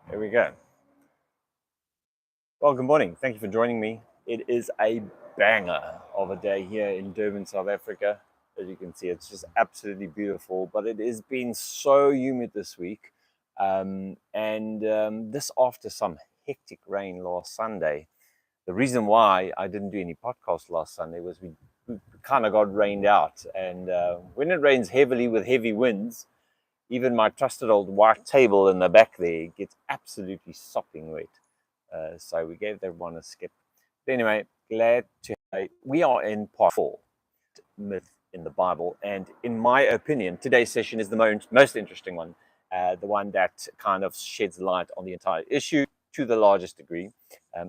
Here we go. Well, good morning. Thank you for joining me. It is a banger of a day here in Durban, South Africa. As you can see, it's just absolutely beautiful, but it has been so humid this week. And this after some hectic rain last Sunday. The reason why I didn't do any podcast last Sunday was we kind of got rained out. And when it rains heavily with heavy winds, even my trusted old white table in the back there gets absolutely sopping wet. So we gave that one a skip. But anyway, glad to say we are in part 4, myth in the Bible. And in my opinion, today's session is the most interesting one, the one that kind of sheds light on the entire issue to the largest degree.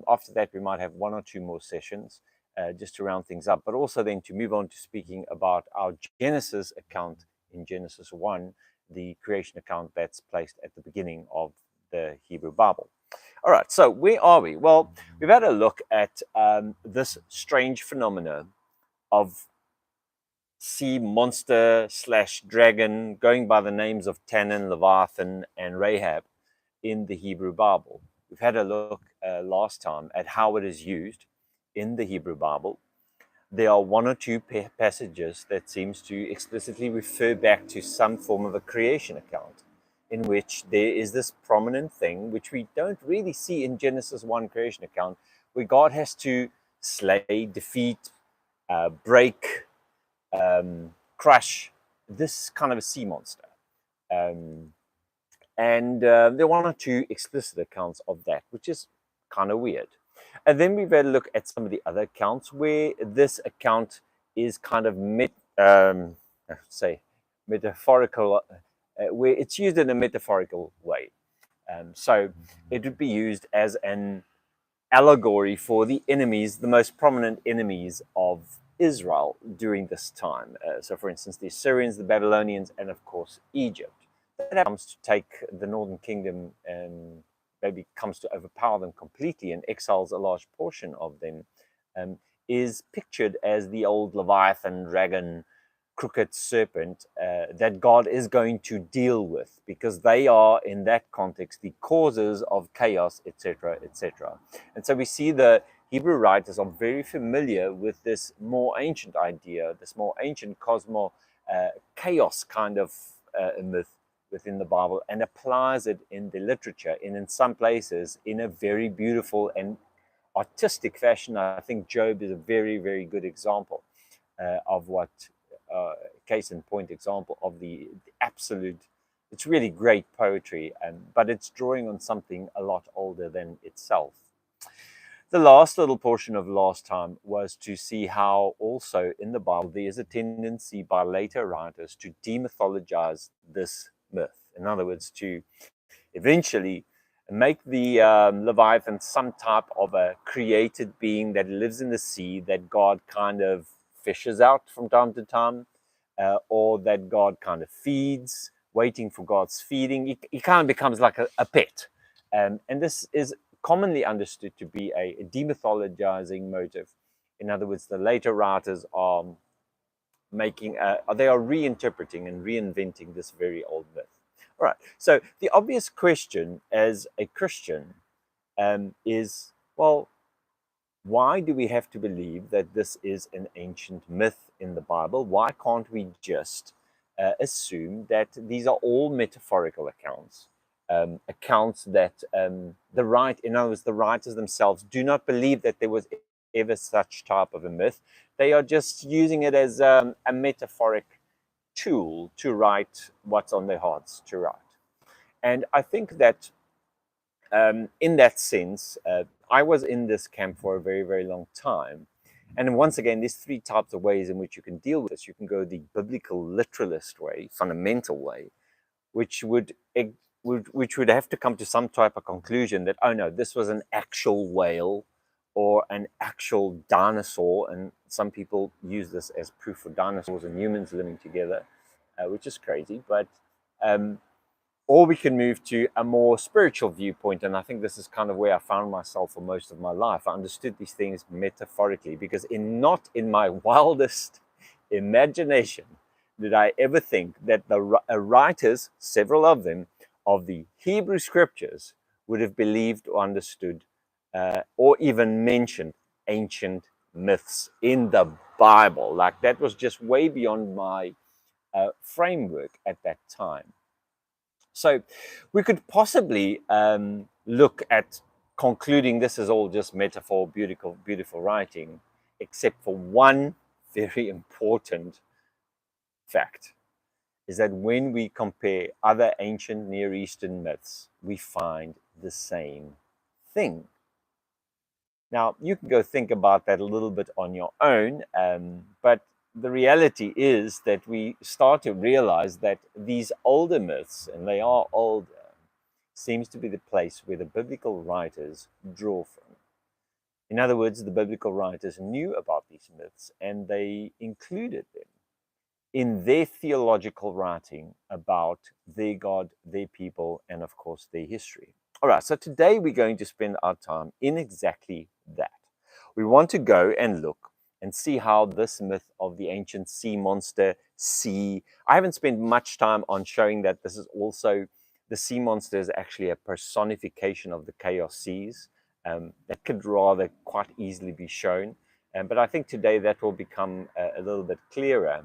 After that, we might have one or two more sessions just to round things up, but also then to move on to speaking about our Genesis account in Genesis 1, the creation account that's placed at the beginning of the Hebrew Bible. All right, so where are we? Well, we've had a look at this strange phenomena of sea monster slash dragon going by the names of Tannin, Leviathan, and Rahab in the Hebrew Bible. We've had a look last time at how it is used in the Hebrew Bible. There are one or two passages that seems to explicitly refer back to some form of a creation account in which there is this prominent thing which we don't really see in Genesis 1 creation account, where God has to slay, defeat, break, crush this kind of a sea monster. And there are one or two explicit accounts of that, which is kind of weird. And then we've had a look at some of the other accounts where this account is kind of metaphorical, where it's used in a metaphorical way. So it would be used as an allegory for the enemies, the most prominent enemies of Israel during this time. So, for instance, the Assyrians, the Babylonians, and of course, Egypt. That comes to take the northern kingdom and maybe comes to overpower them completely and exiles a large portion of them, is pictured as the old Leviathan, dragon, crooked serpent that God is going to deal with, because they are, in that context, the causes of chaos, etc., etc. And so we see the Hebrew writers are very familiar with this more ancient idea, this more ancient chaos kind of myth within the Bible, and applies it in the literature, and in some places in a very beautiful and artistic fashion. I think Job is a very, very good example of what, case in point example of the absolute, it's really great poetry, but it's drawing on something a lot older than itself. The last little portion of last time was to see how also in the Bible there is a tendency by later writers to demythologize this myth. In other words, to eventually make the Leviathan some type of a created being that lives in the sea that God kind of fishes out from time to time, or that God kind of feeds, waiting for God's feeding. He kind of becomes like a pet. And this is commonly understood to be a demythologizing motive. In other words, the later writers are they are reinterpreting and reinventing this very old myth. All right. So the obvious question as a Christian is, well, why do we have to believe that this is an ancient myth in the Bible? Why can't we just assume that these are all metaphorical accounts? Accounts that in other words, the writers themselves do not believe that there was ever such type of a myth. They are just using it as a metaphoric tool to write what's on their hearts to write. And I think that in that sense, I was in this camp for a very, very long time. And once again, there's three types of ways in which you can deal with this. You can go the biblical literalist way, fundamental way, which would have to come to some type of conclusion that, oh no, this was an actual whale or an actual dinosaur. And some people use this as proof for dinosaurs and humans living together, which is crazy. But or we can move to a more spiritual viewpoint. And I think this is kind of where I found myself for most of my life. I understood these things metaphorically, because not in my wildest imagination did I ever think that the writers, several of them, of the Hebrew scriptures would have believed or understood or even mentioned ancient myths in the Bible. Like, that was just way beyond my framework at that time. So we could possibly look at concluding this is all just metaphor, beautiful writing, except for one very important fact, is that when we compare other ancient Near Eastern myths, we find the same thing. Now, you can go think about that a little bit on your own, but the reality is that we start to realize that these older myths, and they are older, seems to be the place where the biblical writers draw from. In other words, the biblical writers knew about these myths and they included them in their theological writing about their God, their people, and of course, their history. All right, so today we're going to spend our time in exactly that. We want to go and look and see how this myth of the ancient sea monster, I haven't spent much time on showing that this is also, the sea monster is actually a personification of the chaos seas. That could rather quite easily be shown. But I think today that will become a little bit clearer.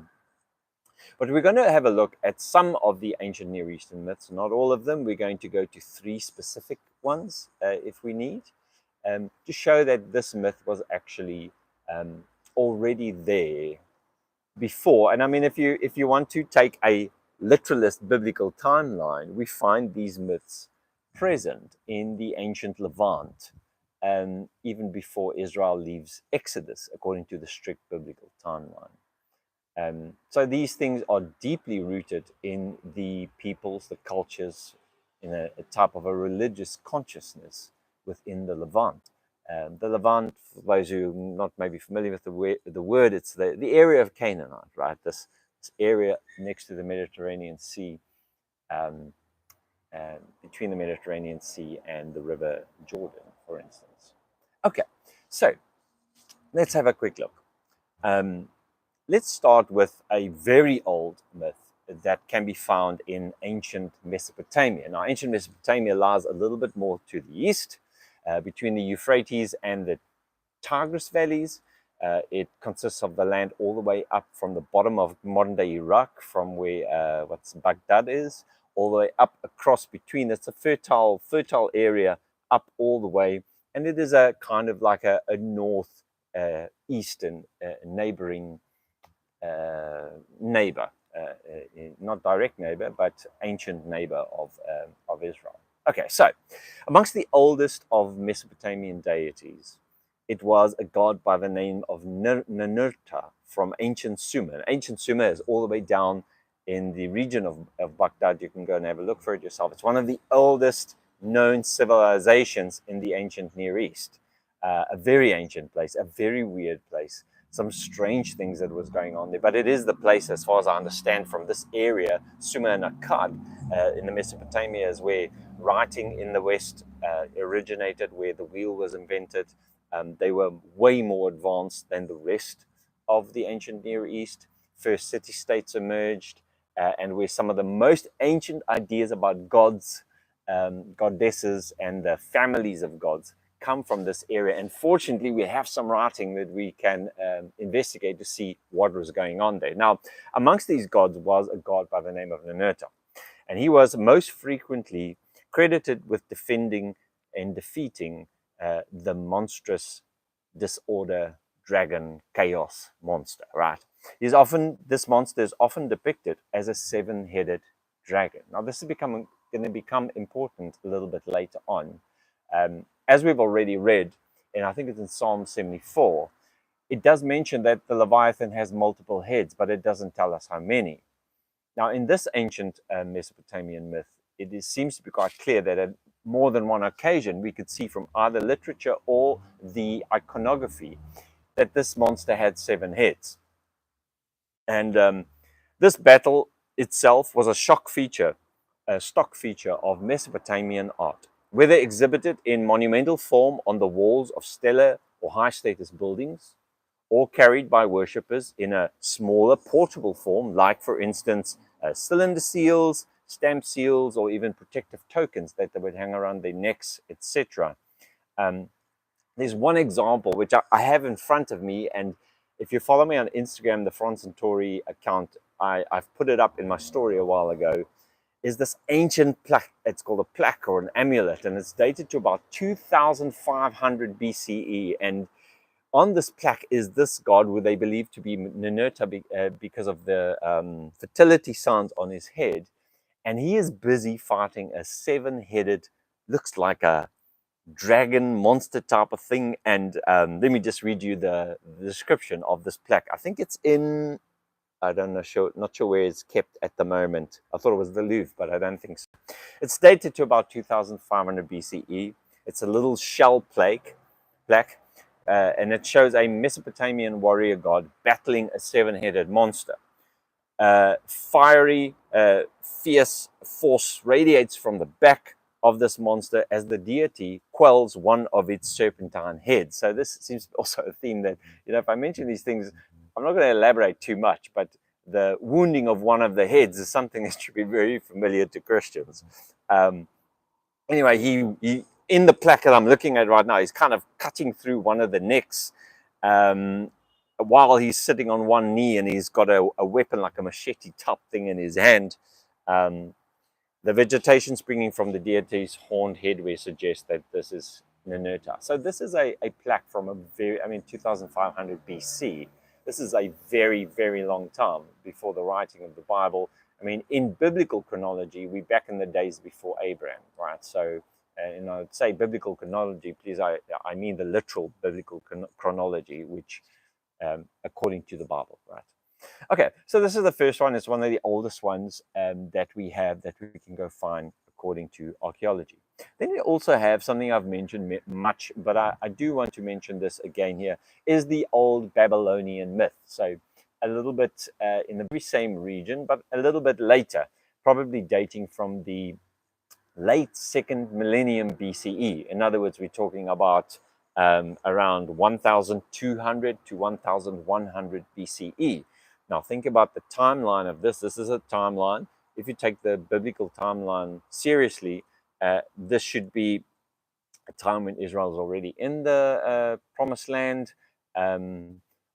But we're going to have a look at some of the ancient Near Eastern myths, not all of them. We're going to go to 3 specific ones if we need, to show that this myth was actually already there before. And I mean, if you want to take a literalist biblical timeline, we find these myths present in the ancient Levant, even before Israel leaves Exodus, according to the strict biblical timeline. So these things are deeply rooted in the peoples, the cultures, in a type of a religious consciousness within the Levant. The Levant, for those who are not maybe familiar with the word, it's the area of Canaanite, right? This area next to the Mediterranean Sea, between the Mediterranean Sea and the River Jordan, for instance. Okay, so let's have a quick look. Let's start with a very old myth that can be found in ancient Mesopotamia. Now, ancient Mesopotamia lies a little bit more to the east, between the Euphrates and the Tigris valleys. It consists of the land all the way up from the bottom of modern-day Iraq, from where what's Baghdad is, all the way up across between. It's a fertile area up all the way, and it is a kind of like a north eastern neighboring neighbor, not direct neighbor, but ancient neighbor of Israel. Okay, so amongst the oldest of Mesopotamian deities, it was a god by the name of Ninurta from ancient Sumer. Ancient Sumer is all the way down in the region of Baghdad. You can go and have a look for it yourself. It's one of the oldest known civilizations in the ancient Near East. A very ancient place, a very weird place. Some strange things that was going on there, but it is the place, as far as I understand, from this area, Sumer and Akkad, in the Mesopotamia, is where writing in the West originated, where the wheel was invented. They were way more advanced than the rest of the ancient Near East. First city-states emerged, and where some of the most ancient ideas about gods, goddesses, and the families of gods come from this area. And fortunately, we have some writing that we can investigate to see what was going on there. Now, amongst these gods was a god by the name of Ninurta, and he was most frequently credited with defending and defeating the monstrous disorder dragon chaos monster, right? This monster is often depicted as a 7-headed dragon. Now, this is going to become important a little bit later on. As we've already read, and I think it's in Psalm 74, it does mention that the Leviathan has multiple heads, but it doesn't tell us how many. Now, in this ancient Mesopotamian myth, seems to be quite clear that at more than one occasion, we could see from either literature or the iconography that this monster had 7 heads. And this battle itself was a stock feature of Mesopotamian art, whether exhibited in monumental form on the walls of stellar or high-status buildings, or carried by worshippers in a smaller portable form, like, for instance, cylinder seals, stamp seals or even protective tokens that they would hang around their necks, etc. There's one example which I have in front of me, and if you follow me on Instagram, the Franz and Tori account, I've put it up in my story a while ago, is this ancient plaque. It's called a plaque or an amulet, and it's dated to about 2500 BCE. And on this plaque is this god who they believe to be Ninurta because of the fertility signs on his head. And he is busy fighting a seven-headed, looks like a dragon monster type of thing. And let me just read you the description of this plaque. I think it's in, I don't know, not sure where it's kept at the moment. I thought it was the Louvre, but I don't think so. It's dated to about 2500 BCE. It's a little shell plaque, and it shows a Mesopotamian warrior god battling a seven-headed monster. Fiery, fierce force radiates from the back of this monster as the deity quells one of its serpentine heads. So this seems also a theme that, if I mention these things, I'm not going to elaborate too much, but the wounding of one of the heads is something that should be very familiar to Christians. Anyway, he in the plaque that I'm looking at right now, he's kind of cutting through one of the necks while he's sitting on one knee, and he's got a weapon like a machete type thing in his hand. The vegetation springing from the deity's horned headwear suggests that this is Ninurta. So this is a plaque from 2500 BC. This is a very, very long time before the writing of the Bible. I mean, in biblical chronology, we're back in the days before Abraham, right? So, and I would say biblical chronology, please, I mean the literal biblical chronology, which according to the Bible, right? Okay, so this is the first one. It's one of the oldest ones that we have that we can go find according to archaeology. Then we also have something I've mentioned much, but I do want to mention this again here, is the old Babylonian myth. So a little bit in the very same region, but a little bit later, probably dating from the late second millennium BCE. In other words, we're talking about around 1200 to 1100 BCE. Now, think about the timeline of this. This is a timeline. If you take the biblical timeline seriously, this should be a time when Israel is already in the promised land.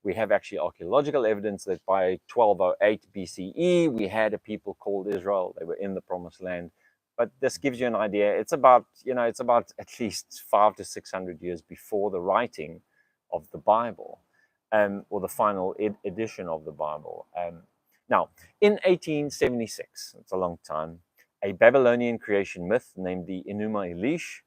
We have actually archaeological evidence that by 1208 BCE, we had a people called Israel. They were in the promised land. But this gives you an idea. It's about at least 500 to 600 years before the writing of the Bible. Or the final edition of the Bible. Now, in 1876, it's a long time, a Babylonian creation myth named the Enuma Elish,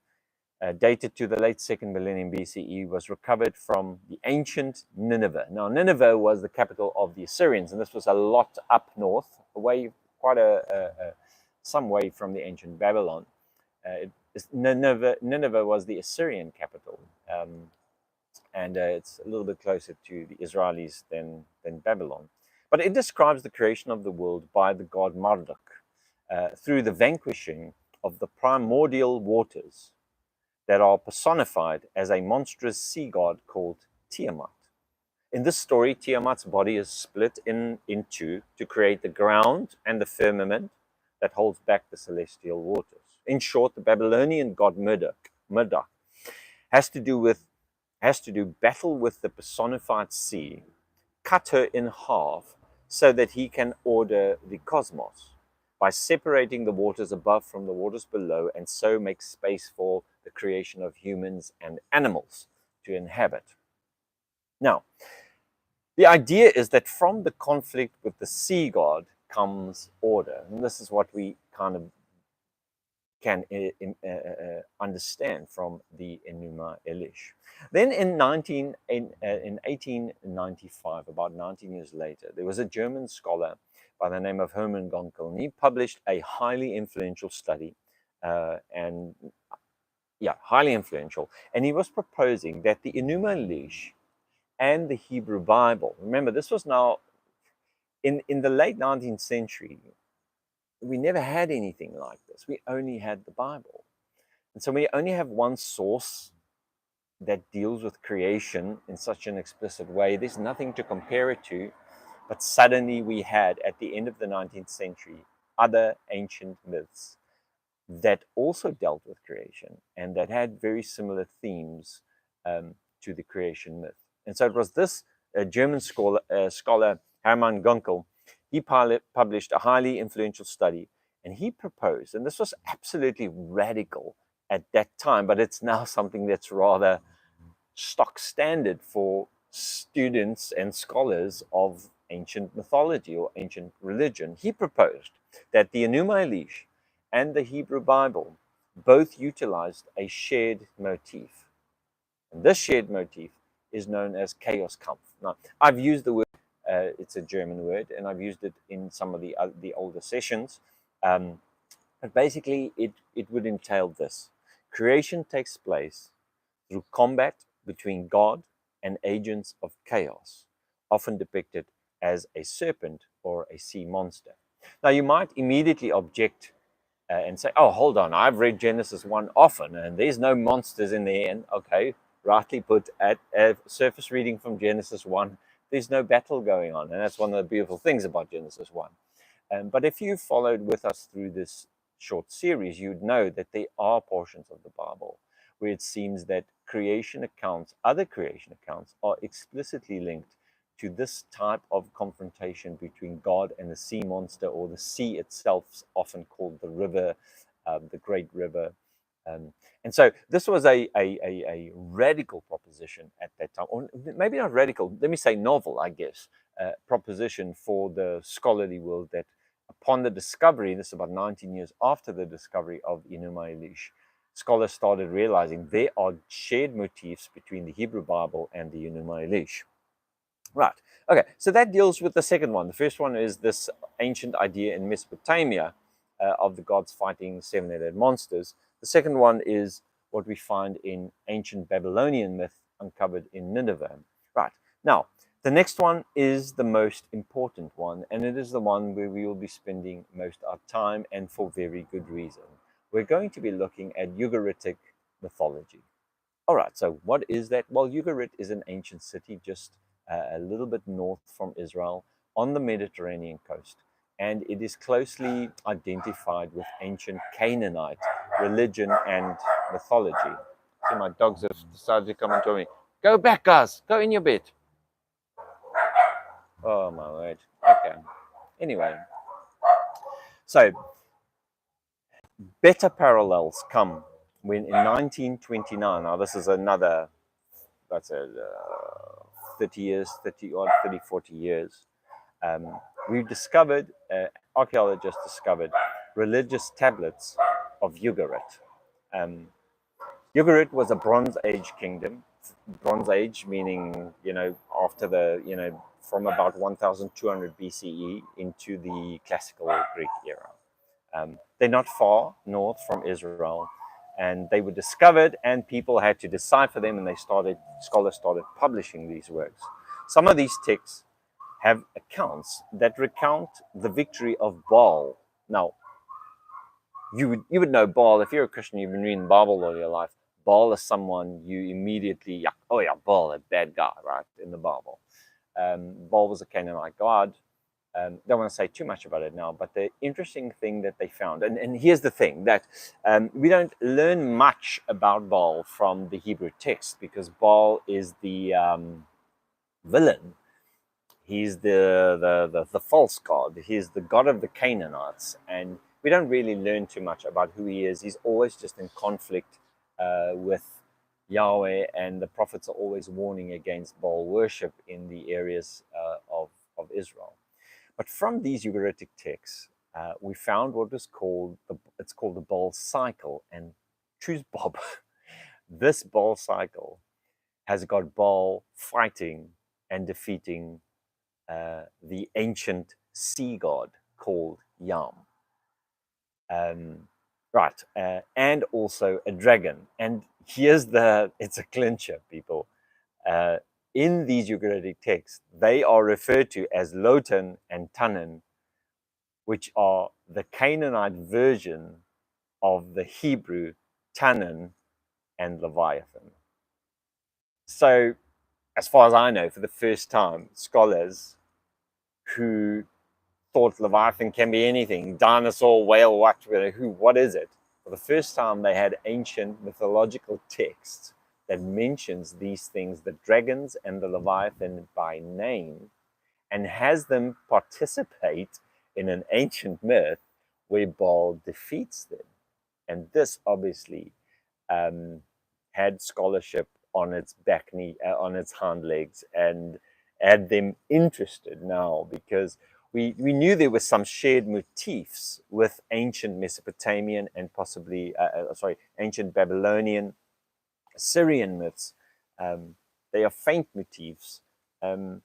dated to the late second millennium BCE, was recovered from the ancient Nineveh. Now, Nineveh was the capital of the Assyrians, and this was a lot up north, away, quite some way from the ancient Babylon. Nineveh was the Assyrian capital. And it's a little bit closer to the Israelis than Babylon. But it describes the creation of the world by the god Marduk through the vanquishing of the primordial waters that are personified as a monstrous sea god called Tiamat. In this story, Tiamat's body is split in two to create the ground and the firmament that holds back the celestial waters. In short, the Babylonian god Marduk has to do battle with the personified sea, cut her in half so that he can order the cosmos by separating the waters above from the waters below, and so make space for the creation of humans and animals to inhabit. Now, the idea is that from the conflict with the sea god comes order. And this is what we kind of can understand from the Enuma Elish. Then in 1895, about 19 years later, there was a German scholar by the name of Hermann Gonkel, and he published a highly influential study, highly influential, and he was proposing that the Enuma Elish and the Hebrew Bible, remember this was now in the late 19th century, we never had anything like this. We only had the Bible. And so we only have one source that deals with creation in such an explicit way. There's nothing to compare it to. But suddenly we had, at the end of the 19th century, other ancient myths that also dealt with creation and that had very similar themes to the creation myth. And so it was this German scholar Hermann Gunkel. He published a highly influential study, and he proposed, and this was absolutely radical at that time, but it's now something that's rather stock standard for students and scholars of ancient mythology or ancient religion. He proposed that the Enuma Elish and the Hebrew Bible both utilized a shared motif. And this shared motif is known as Chaos Kampf. Now, I've used the word, it's a German word, and I've used it in some of the older sessions. But basically, it would entail this. Creation takes place through combat between God and agents of chaos, often depicted as a serpent or a sea monster. Now, you might immediately object and say, oh, hold on, I've read Genesis 1 often, and there's no monsters in there. And okay, rightly put, at a surface reading from Genesis 1, there's no battle going on. And that's one of the beautiful things about Genesis 1. But if you followed with us through this short series, you'd know that there are portions of the Bible where it seems that creation accounts, other creation accounts, are explicitly linked to this type of confrontation between God and the sea monster, or the sea itself, often called the river, the great river. And so this was a radical proposition at that time, or maybe not radical, let me say novel, I guess, proposition for the scholarly world, that upon the discovery, this is about 19 years after the discovery of Enuma Elish, scholars started realizing there are shared motifs between the Hebrew Bible and the Enuma Elish. Right. Okay. So that deals with the second one. The first one is this ancient idea in Mesopotamia of the gods fighting seven-headed monsters. The second one is what we find in ancient Babylonian myth uncovered in Nineveh. Right. Now, the next one is the most important one, and it is the one where we will be spending most of our time, and for very good reason. We're going to be looking at Ugaritic mythology. All right. So what is that? Well, Ugarit is an ancient city just a little bit north from Israel on the Mediterranean coast, and it is closely identified with ancient Canaanite religion and mythology. See, my dogs have decided to come and join me. Go back, guys. Go in your bed. Oh, my word. Okay. Anyway, so better parallels come when in 1929, now this is another, that's a 30 years, 40 years, we discovered, archaeologists discovered religious tablets of Ugarit. Ugarit was a Bronze Age kingdom. Bronze Age meaning, after the, from about 1200 BCE into the classical Greek era. They're not far north from Israel, and they were discovered, and people had to decipher them, and scholars started publishing these works. Some of these texts have accounts that recount the victory of Baal. Now, you would know Baal. If you're a Christian, you've been reading the Bible all your life. Baal is someone you immediately, oh yeah, Baal, a bad guy, right, in the Bible. Baal was a Canaanite god. Don't want to say too much about it now, but the interesting thing that they found, and here's the thing, that we don't learn much about Baal from the Hebrew text, because Baal is the villain. He's the false god. He's the god of the Canaanites, and we don't really learn too much about who he is. He's always just in conflict with Yahweh, and the prophets are always warning against Baal worship in the areas of Israel. But from these Ugaritic texts, we found what was called it's called the Baal cycle. And choose Bob. This Baal cycle has got Baal fighting and defeating the ancient sea god called Yam. Right, and also a dragon. And it's a clincher, people. In these Ugaritic texts, they are referred to as Lotan and Tanan, which are the Canaanite version of the Hebrew Tanan and Leviathan. So, as far as I know, for the first time, scholars who thought Leviathan can be anything, dinosaur, whale, what is it? For the first time, they had ancient mythological texts that mentions these things, the dragons and the Leviathan by name, and has them participate in an ancient myth where Baal defeats them. And this obviously had scholarship on its back knee, on its hind legs, and had them interested now, because we knew there were some shared motifs with ancient Mesopotamian and possibly, ancient Babylonian, Syrian myths. They are faint motifs, and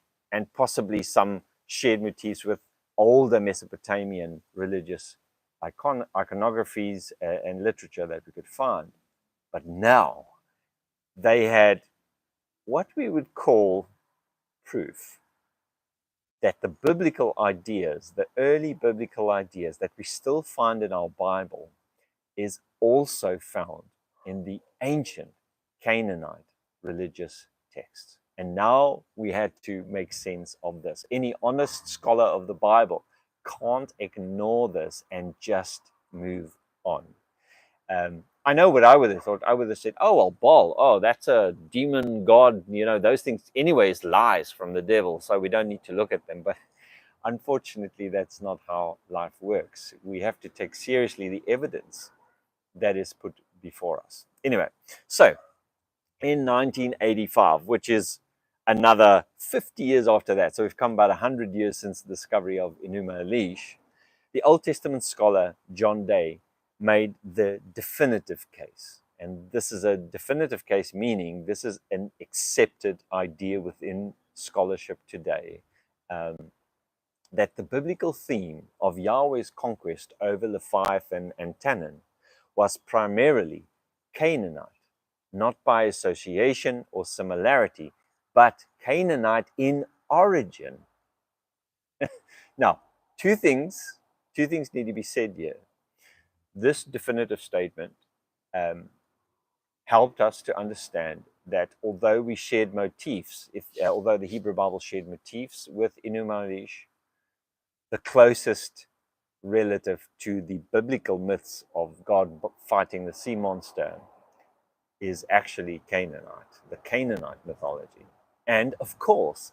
possibly some shared motifs with older Mesopotamian religious iconographies and literature that we could find. But now they had what we would call proof that the biblical ideas, the early biblical ideas that we still find in our Bible, is also found in the ancient Canaanite religious texts. And now we had to make sense of this. Any honest scholar of the Bible can't ignore this and just move on. I know what I would have thought. I would have said, oh, well, Baal, oh, that's a demon god. You know, those things, anyways, lies from the devil, so we don't need to look at them. But unfortunately, that's not how life works. We have to take seriously the evidence that is put before us. Anyway, so in 1985, which is another 50 years after that, so we've come about 100 years since the discovery of Enuma Elish, the Old Testament scholar John Day made the definitive case. And this is a definitive case, meaning this is an accepted idea within scholarship today, that the biblical theme of Yahweh's conquest over Leviathan and Tannan was primarily Canaanite, not by association or similarity, but Canaanite in origin. Now, two things need to be said here. This definitive statement helped us to understand that although we shared motifs, although the Hebrew Bible shared motifs with Enuma Elish, the closest relative to the biblical myths of God fighting the sea monster is actually Canaanite, the Canaanite mythology. And of course,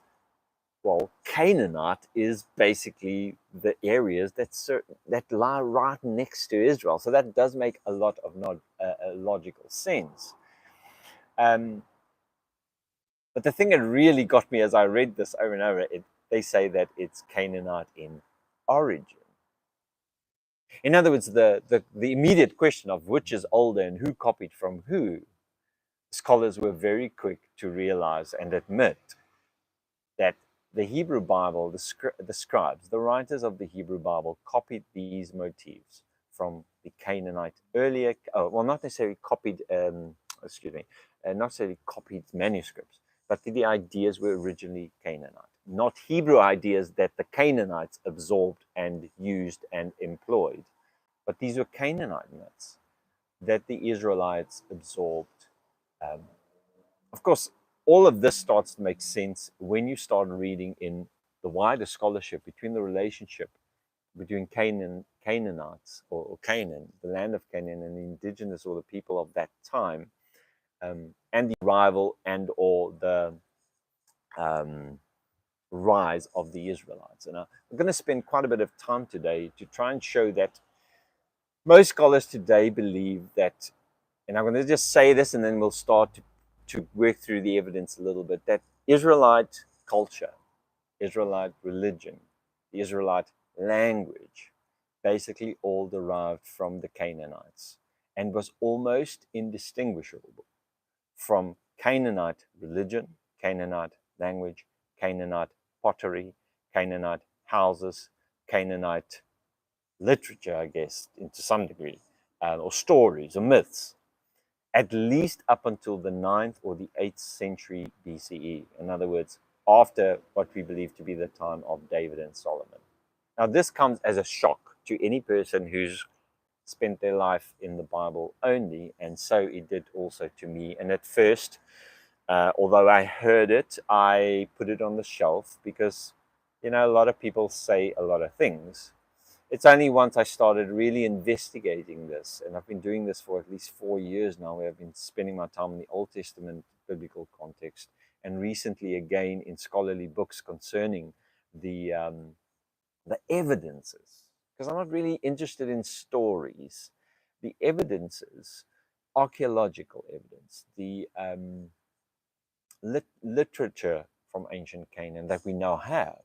well, Canaanite is basically the areas that lie right next to Israel. So that does make a lot of logical sense. But the thing that really got me as I read this over and over, they say that it's Canaanite in origin. In other words, the immediate question of which is older and who copied from who, scholars were very quick to realize and admit that the Hebrew Bible, the scribes, the writers of the Hebrew Bible copied these motifs from the Canaanite earlier, not necessarily copied, not necessarily copied manuscripts, but the ideas were originally Canaanite, not Hebrew ideas that the Canaanites absorbed and used and employed, but these were Canaanite myths that the Israelites absorbed. Of course, all of this starts to make sense when you start reading in the wider scholarship between the relationship between Canaanites or Canaan, the land of Canaan, and the indigenous or the people of that time, and the arrival and or the rise of the Israelites. And I'm going to spend quite a bit of time today to try and show that most scholars today believe that, and I'm going to just say this and then we'll start to work through the evidence a little bit, that Israelite culture, Israelite religion, the Israelite language, basically all derived from the Canaanites and was almost indistinguishable from Canaanite religion, Canaanite language, Canaanite pottery, Canaanite houses, Canaanite literature, I guess, to some degree, or stories or myths, at least up until the 9th or the 8th century BCE. In other words, after what we believe to be the time of David and Solomon. Now, this comes as a shock to any person who's spent their life in the Bible only, and so it did also to me. And at first, although I heard it, I put it on the shelf because You know, a lot of people say a lot of things. It's only once I started really investigating this, and I've been doing this for at least 4 years now, where I've been spending my time in the Old Testament biblical context, and recently again in scholarly books concerning the evidences, because I'm not really interested in stories. The evidences, archaeological evidence, the literature from ancient Canaan that we now have,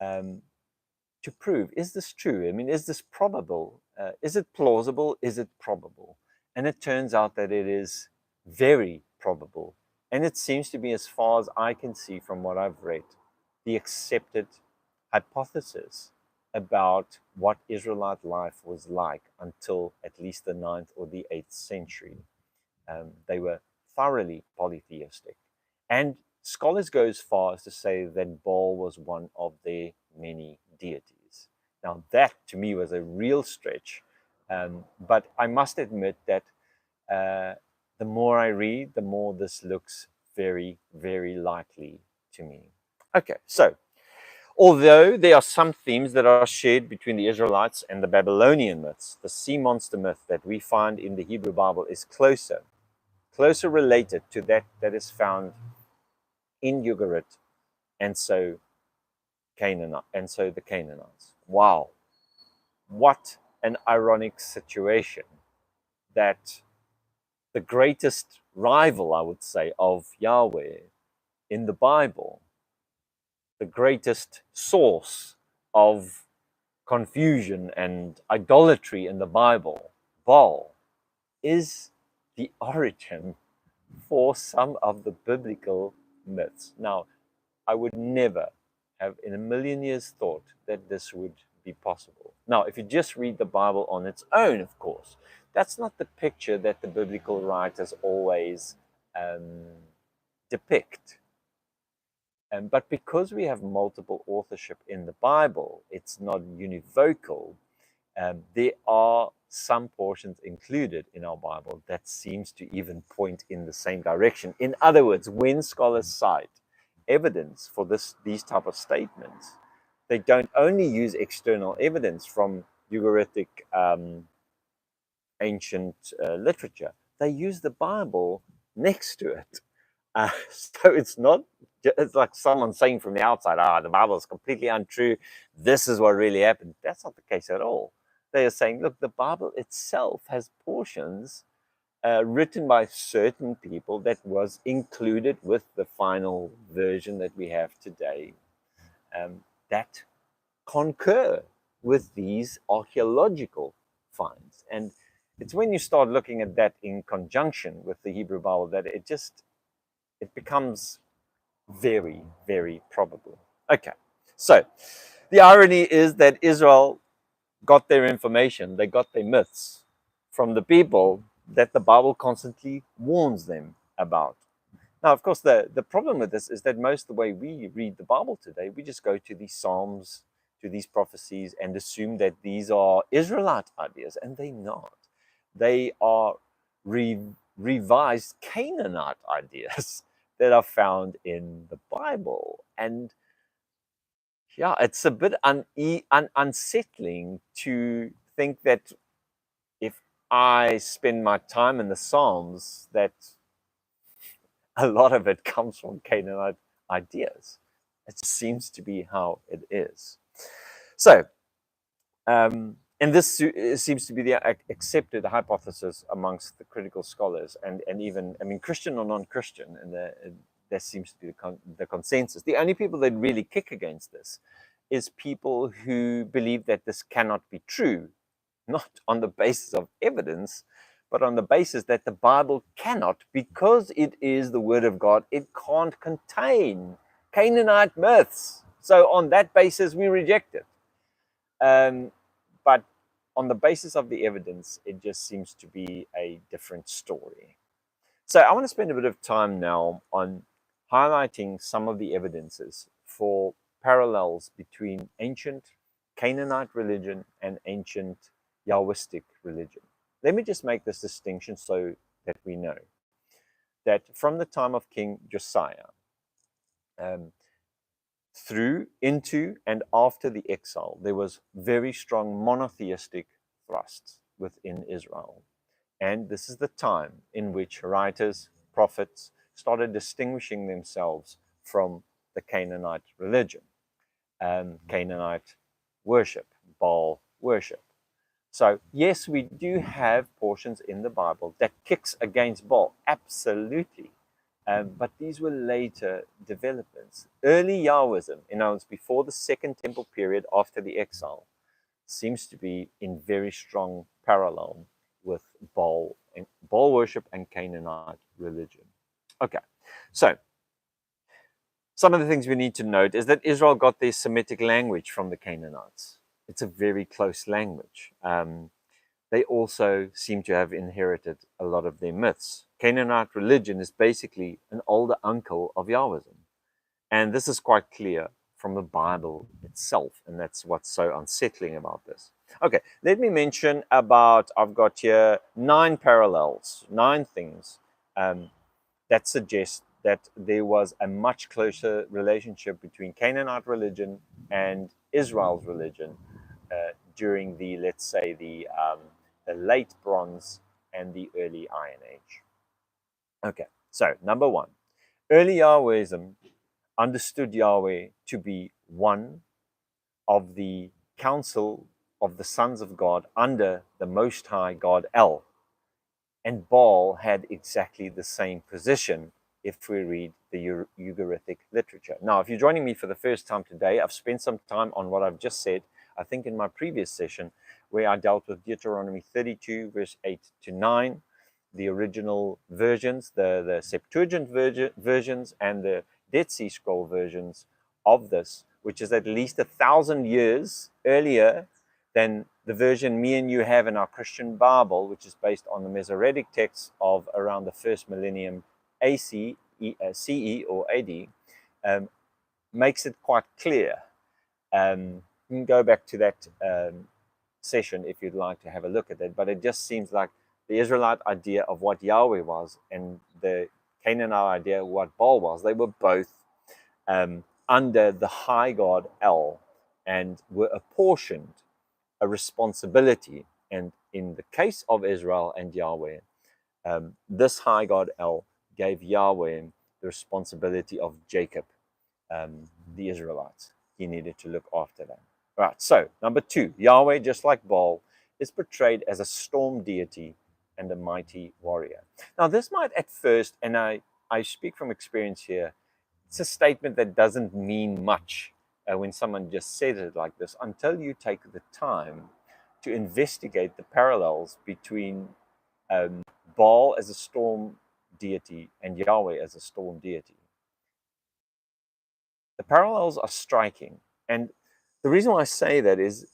um, to prove, is this true? I mean, is this probable? Is it plausible? Is it probable? And it turns out that it is very probable. And it seems to be, as far as I can see from what I've read, the accepted hypothesis about what Israelite life was like until at least the 9th or the 8th century. They were thoroughly polytheistic. And scholars go as far as to say that Baal was one of their many deities. Now, that to me was a real stretch. But I must admit that the more I read, the more this looks very, very likely to me. Okay, so although there are some themes that are shared between the Israelites and the Babylonian myths, the sea monster myth that we find in the Hebrew Bible is closer related to that is found in Ugarit, and so Canaanite, and so the Canaanites. Wow, what an ironic situation that the greatest rival, I would say, of Yahweh in the Bible, the greatest source of confusion and idolatry in the Bible, Baal, is the origin for some of the biblical myths. Now, I would never have in a million years thought that this would be possible. Now, if you just read the Bible on its own, of course, that's not the picture that the biblical writers always depict. But because we have multiple authorship in the Bible, it's not univocal. There are some portions included in our Bible that seems to even point in the same direction. In other words, when scholars cite evidence for these type of statements, they don't only use external evidence from Ugaritic ancient literature, they use the Bible next to it. So it's not, it's like someone saying from the outside, the Bible is completely untrue. This is what really happened. That's not the case at all. They are saying, look, the Bible itself has portions written by certain people that was included with the final version that we have today, that concur with these archaeological finds. And it's when you start looking at that in conjunction with the Hebrew Bible that it becomes very, very probable. Okay, so the irony is that Israel got their information, they got their myths from the people that the Bible constantly warns them about. Now, of course, the problem with this is that most of the way we read the Bible today, we just go to these Psalms, to these prophecies, and assume that these are Israelite ideas, and they're not. They are revised Canaanite ideas that are found in the Bible. And yeah, it's a bit unsettling to think that if I spend my time in the Psalms, that a lot of it comes from Canaanite ideas. It seems to be how it is. So, and this seems to be the accepted hypothesis amongst the critical scholars, and even, I mean, Christian or non-Christian, and that seems to be the consensus. The only people that really kick against this is people who believe that this cannot be true, not on the basis of evidence, but on the basis that the Bible cannot, because it is the Word of God, it can't contain Canaanite myths. So on that basis, we reject it. But on the basis of the evidence, it just seems to be a different story. So I want to spend a bit of time now on highlighting some of the evidences for parallels between ancient Canaanite religion and ancient Yahwistic religion. Let me just make this distinction so that we know that from the time of King Josiah, through, into, and after the exile, there was very strong monotheistic thrusts within Israel. And this is the time in which writers, prophets started distinguishing themselves from the Canaanite religion, Canaanite worship, Baal worship. So, yes, we do have portions in the Bible that kicks against Baal, absolutely. But these were later developments. Early Yahwism, in other words, before the Second Temple period after the exile, seems to be in very strong parallel with Baal worship and Canaanite religion. Okay, so some of the things we need to note is that Israel got their Semitic language from the Canaanites. It's a very close language. They also seem to have inherited a lot of their myths. Canaanite religion is basically an older uncle of Yahwism. And this is quite clear from the Bible itself. And that's what's so unsettling about this. Okay, let me mention I've got here 9 parallels, 9 things that suggest that there was a much closer relationship between Canaanite religion and Israel's religion during the, let's say, the late Bronze and the early Iron Age. Okay, so number 1, early Yahwism understood Yahweh to be one of the council of the sons of God under the Most High God El. And Baal had exactly the same position if we read the Ugaritic literature. Now, if you're joining me for the first time today, I've spent some time on what I've just said, I think in my previous session, where I dealt with Deuteronomy 32, verse 8 to 9, the original versions, the Septuagint versions, and the Dead Sea Scroll versions of this, which is at least 1,000 years earlier than the version me and you have in our Christian Bible, which is based on the Masoretic texts of around the first millennium AC, CE or AD, makes it quite clear. You can go back to that session if you'd like to have a look at it, but it just seems like the Israelite idea of what Yahweh was and the Canaanite idea of what Baal was, they were both under the high god El and were apportioned a responsibility. And in the case of Israel and Yahweh, this high god El gave Yahweh the responsibility of Jacob, the Israelites. He needed to look after them. Right, so number 2, Yahweh, just like Baal, is portrayed as a storm deity and a mighty warrior. Now, this might at first, and I speak from experience here, it's a statement that doesn't mean much when someone just says it like this, until you take the time to investigate the parallels between Baal as a storm deity and Yahweh as a storm deity. The parallels are striking. And the reason why I say that is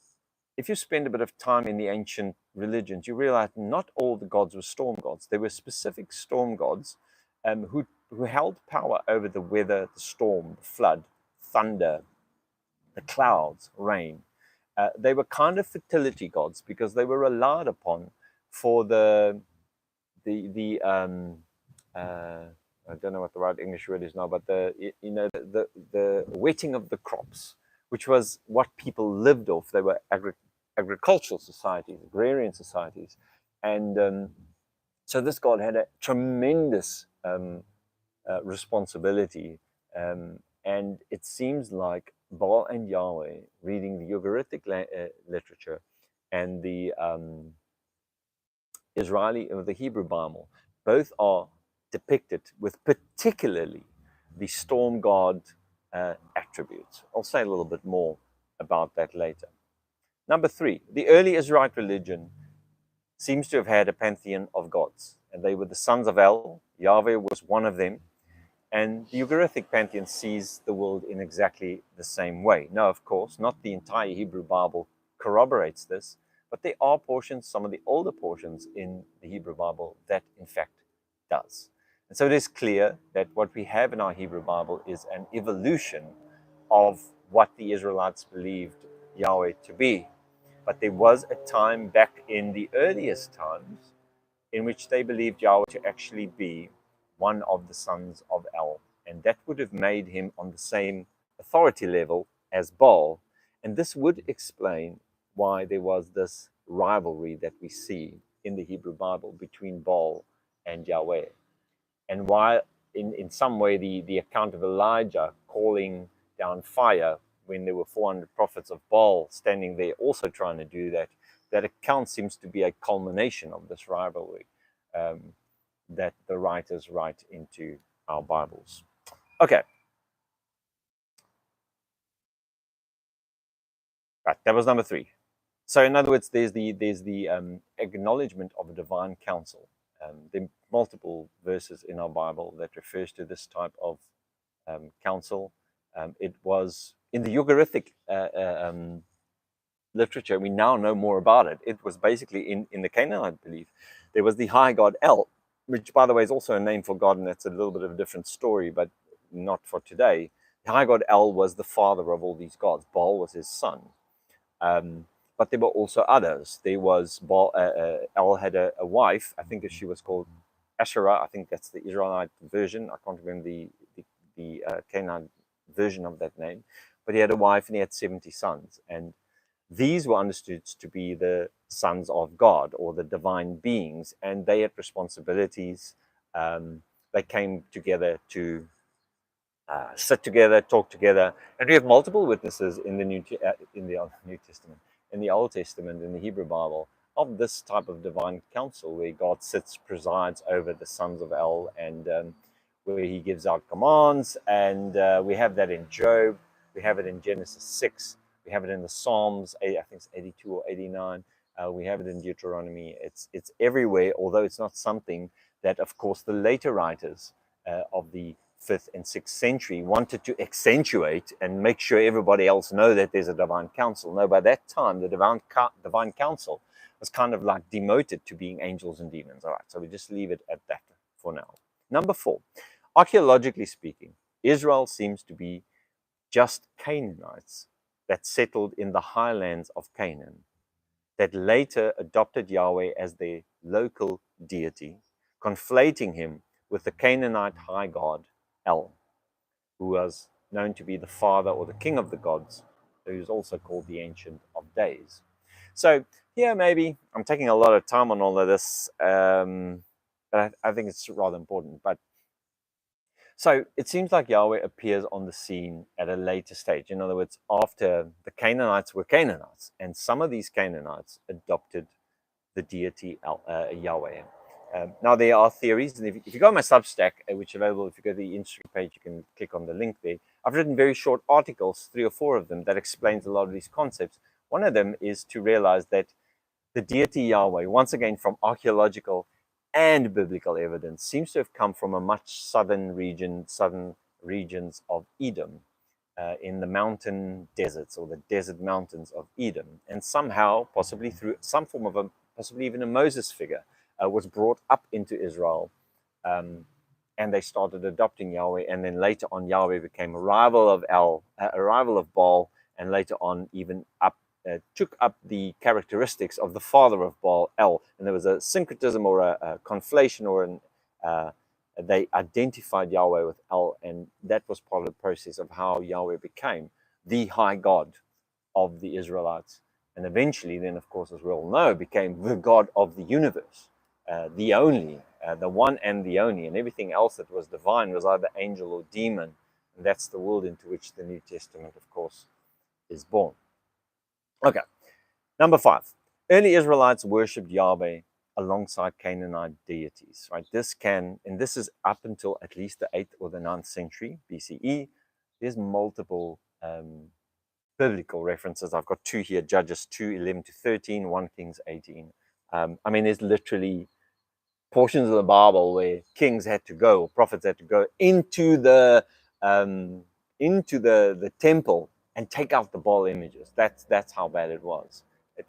if you spend a bit of time in the ancient religions, you realize not all the gods were storm gods. There were specific storm gods who held power over the weather, the storm, the flood, thunder, the clouds, rain. They were kind of fertility gods because they were relied upon for the I don't know what the right English word is now, but the wetting of the crops, which was what people lived off. They were agricultural societies, agrarian societies, and so this god had a tremendous responsibility, and it seems like Baal and Yahweh, reading the Ugaritic literature and the Israeli or the Hebrew Bible, both are depicted with particularly the storm god attributes. I'll say a little bit more about that later. Number 3, the early Israelite religion seems to have had a pantheon of gods, and they were the sons of El. Yahweh was one of them, and the Ugaritic pantheon sees the world in exactly the same way. Now, of course, not the entire Hebrew Bible corroborates this, but there are portions, some of the older portions in the Hebrew Bible that in fact does. And so it is clear that what we have in our Hebrew Bible is an evolution of what the Israelites believed Yahweh to be. But there was a time back in the earliest times in which they believed Yahweh to actually be one of the sons of El. And that would have made him on the same authority level as Baal. And this would explain why there was this rivalry that we see in the Hebrew Bible between Baal and Yahweh. And why, in some way, the account of Elijah calling down fire when there were 400 prophets of Baal standing there also trying to do that, that account seems to be a culmination of this rivalry that the writers write into our Bibles. Okay. Right, that was number 3. So in other words, there's the acknowledgement of a divine counsel. There are multiple verses in our Bible that refers to this type of counsel. It was in the Ugaritic literature. We now know more about it. It was basically in the Canaanite belief. There was the high god El, which, by the way, is also a name for God, and that's a little bit of a different story, but not for today. The high god El was the father of all these gods. Baal was his son. But there were also others. There was Baal, El had a wife. I think she was called Asherah. I think that's the Israelite version. I can't remember the Canaanite version of that name. But he had a wife and he had 70 sons. And these were understood to be the sons of God or the divine beings. And they had responsibilities. They came together to sit together, talk together, and we have multiple witnesses in the New Testament, in the Old Testament, in the Hebrew Bible, of this type of divine counsel where God presides over the sons of El, and where He gives out commands, and we have that in Job, we have it in Genesis 6, we have it in the Psalms, I think it's 82 or 89. We have it in Deuteronomy. It's everywhere, although it's not something that, of course, the later writers of the 5th and 6th century wanted to accentuate and make sure everybody else know that there's a divine council. No, by that time, the divine council was kind of like demoted to being angels and demons. All right, so we just leave it at that for now. Number 4, archaeologically speaking, Israel seems to be just Canaanites that settled in the highlands of Canaan, that later adopted Yahweh as their local deity, conflating him with the Canaanite high god El, who was known to be the father or the king of the gods, who's also called the Ancient of Days. So here, maybe I'm taking a lot of time on all of this, but I think it's rather important. But so it seems like Yahweh appears on the scene at a later stage. In other words, after the Canaanites were Canaanites, and some of these Canaanites adopted the deity Yahweh. Now, there are theories, and if you go on my Substack, which is available, if you go to the Instagram page, you can click on the link there. I've written very short articles, 3 or 4 of them, that explains a lot of these concepts. One of them is to realize that the deity Yahweh, once again from archaeological and biblical evidence, seems to have come from a much southern regions of Edom, in the mountain deserts or the desert mountains of Edom, and somehow, possibly through some form of possibly even a Moses figure, was brought up into Israel, and they started adopting Yahweh, and then later on Yahweh became a rival of Baal, and later on even took up the characteristics of the father of Baal, El, and there was a syncretism or a conflation or they identified Yahweh with El, and that was part of the process of how Yahweh became the high God of the Israelites. And eventually then, of course, as we all know, became the God of the universe, the only, the one and the only, and everything else that was divine was either angel or demon. And that's the world into which the New Testament, of course, is born. Okay, number 5. Early Israelites worshipped Yahweh alongside Canaanite deities, right? This is up until at least the 8th or the 9th century BCE. There's multiple biblical references. I've got 2 here, Judges 2, 11 to 13, 1 Kings 18. I mean, there's literally portions of the Bible where kings had to go, or prophets had to go into the temple and take out the Baal images. That's how bad it was. There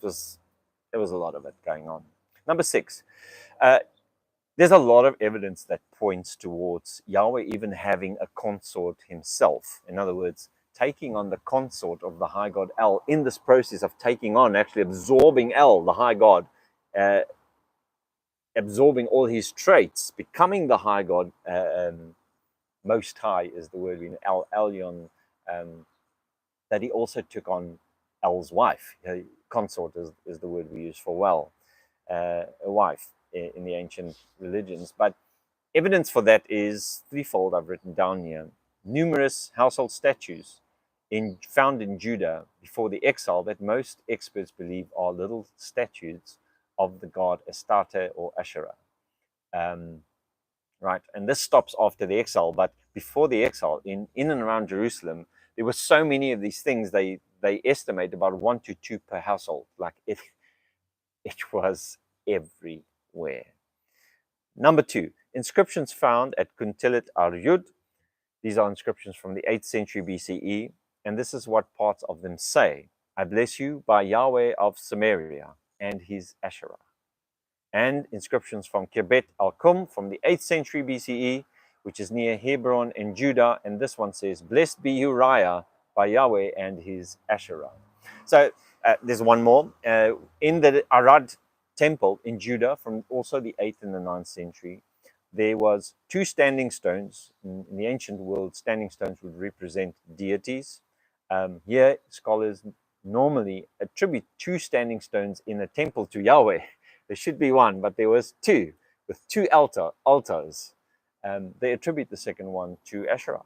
was a lot of it going on. Number 6, there's a lot of evidence that points towards Yahweh even having a consort himself. In other words, taking on the consort of the high god El in this process of taking on, actually absorbing El, the high god, absorbing all his traits, becoming the high god. Most high is the word, El Elyon, that he also took on El's wife. Consort is the word we use for a wife in the ancient religions. But evidence for that is threefold. I've written down here. Numerous household statues found in Judah before the exile that most experts believe are little statues of the god Astarte or Asherah. Right, and this stops after the exile, but before the exile, in and around Jerusalem, there were so many of these things. They estimate about 1 to 2 per household. Like it was everywhere. Number 2, inscriptions found at Kuntilit Aryud. These are inscriptions from the 8th century BCE, and this is what parts of them say: "I bless you by Yahweh of Samaria and his Asherah." And inscriptions from Kirbet al-Kum from the 8th century BCE, which is near Hebron in Judah. And this one says, "Blessed be Uriah by Yahweh and his Asherah." So there's one more. In the Arad temple in Judah from also the 8th and the 9th century, there was 2 standing stones. In the ancient world, standing stones would represent deities. Here, scholars normally attribute 2 standing stones in a temple to Yahweh. There should be 1, but there was 2, with 2 altars. They attribute the second one to Asherah.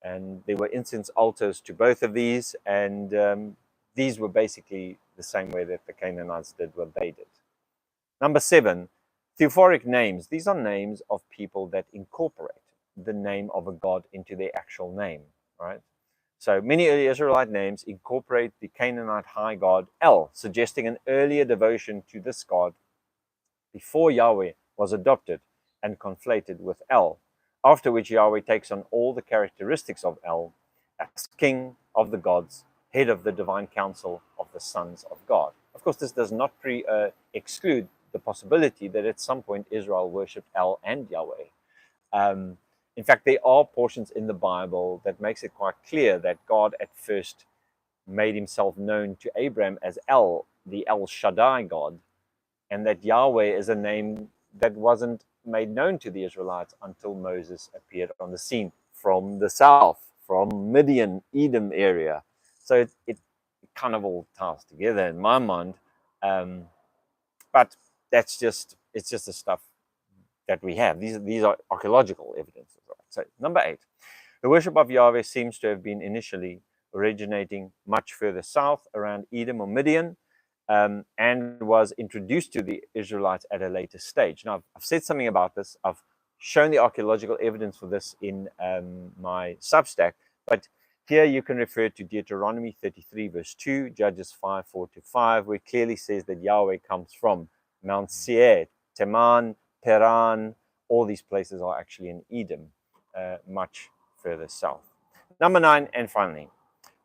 And there were incense altars to both of these, and these were basically the same way that the Canaanites did what they did. Number 7, theophoric names. These are names of people that incorporate the name of a god into their actual name, right? So many early Israelite names incorporate the Canaanite high god El, suggesting an earlier devotion to this god before Yahweh was adopted and conflated with El, after which Yahweh takes on all the characteristics of El as king of the gods, head of the divine council of the sons of God. Of course, this does not exclude the possibility that at some point Israel worshipped El and Yahweh. In fact, there are portions in the Bible that makes it quite clear that God at first made himself known to Abraham as El, the El Shaddai God, and that Yahweh is a name that wasn't made known to the Israelites until Moses appeared on the scene from the south, from Midian, Edom area. So it kind of all ties together in my mind. But it's just the stuff that we have. These are archaeological evidences. Right? So number 8, the worship of Yahweh seems to have been initially originating much further south around Edom or Midian, and was introduced to the Israelites at a later stage. Now, I've said something about this. I've shown the archaeological evidence for this in my Substack, but here you can refer to Deuteronomy 33 verse 2, Judges 5, 4-5, where it clearly says that Yahweh comes from Mount Seir, Teman, Paran. All these places are actually in Edom, much further south. Number 9, and finally,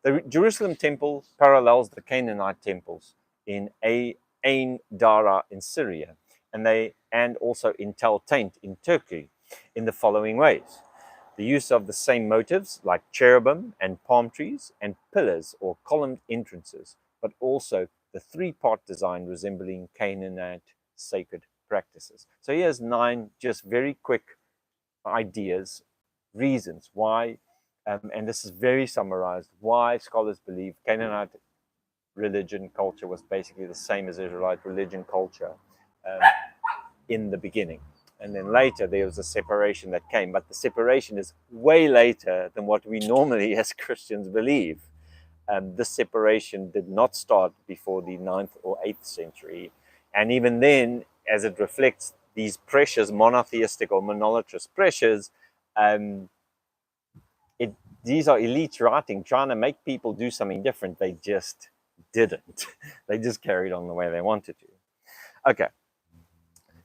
the Jerusalem temple parallels the Canaanite temples in Ain Dara in Syria, and also in Tel Taint in Turkey, in the following ways: the use of the same motifs like cherubim and palm trees and pillars or columned entrances, but also the 3-part design resembling Canaanite sacred practices. So here's 9 just very quick ideas, reasons why, and this is very summarized, why scholars believe Canaanite religion culture was basically the same as Israelite religion culture in the beginning. And then later there was a separation that came, but the separation is way later than what we normally as Christians believe. This separation did not start before the 9th or 8th century. And even then, as it reflects these pressures, monotheistic or monolatrous pressures, these are elites writing, trying to make people do something different. They just didn't. They just carried on the way they wanted to. Okay.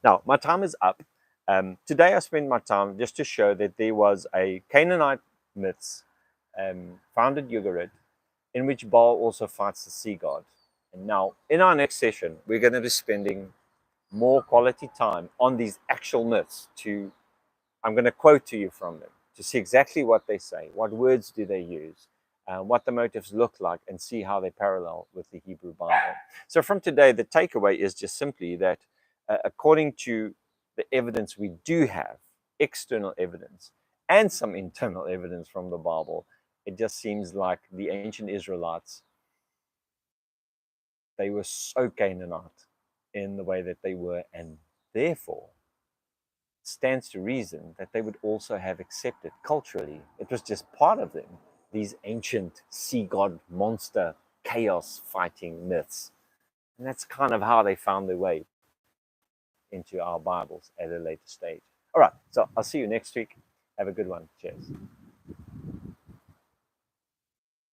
Now, my time is up. Today I spent my time just to show that there was a Canaanite myths found at Ugarit, in which Baal also fights the sea god. And now, in our next session, we're going to be spending more quality time on these actual myths. I'm going to quote to you from them to see exactly what they say, what words do they use, what the motifs look like, and see how they parallel with the Hebrew Bible. So from today, the takeaway is just simply that according to the evidence we do have, external evidence, and some internal evidence from the Bible, it just seems like the ancient Israelites, they were so Canaanite in the way that they were, and therefore it stands to reason that they would also have accepted culturally. It was just part of them, these ancient sea god monster chaos fighting myths. And that's kind of how they found their way into our Bibles at a later stage. All right, so I'll see you next week. Have a good one. Cheers.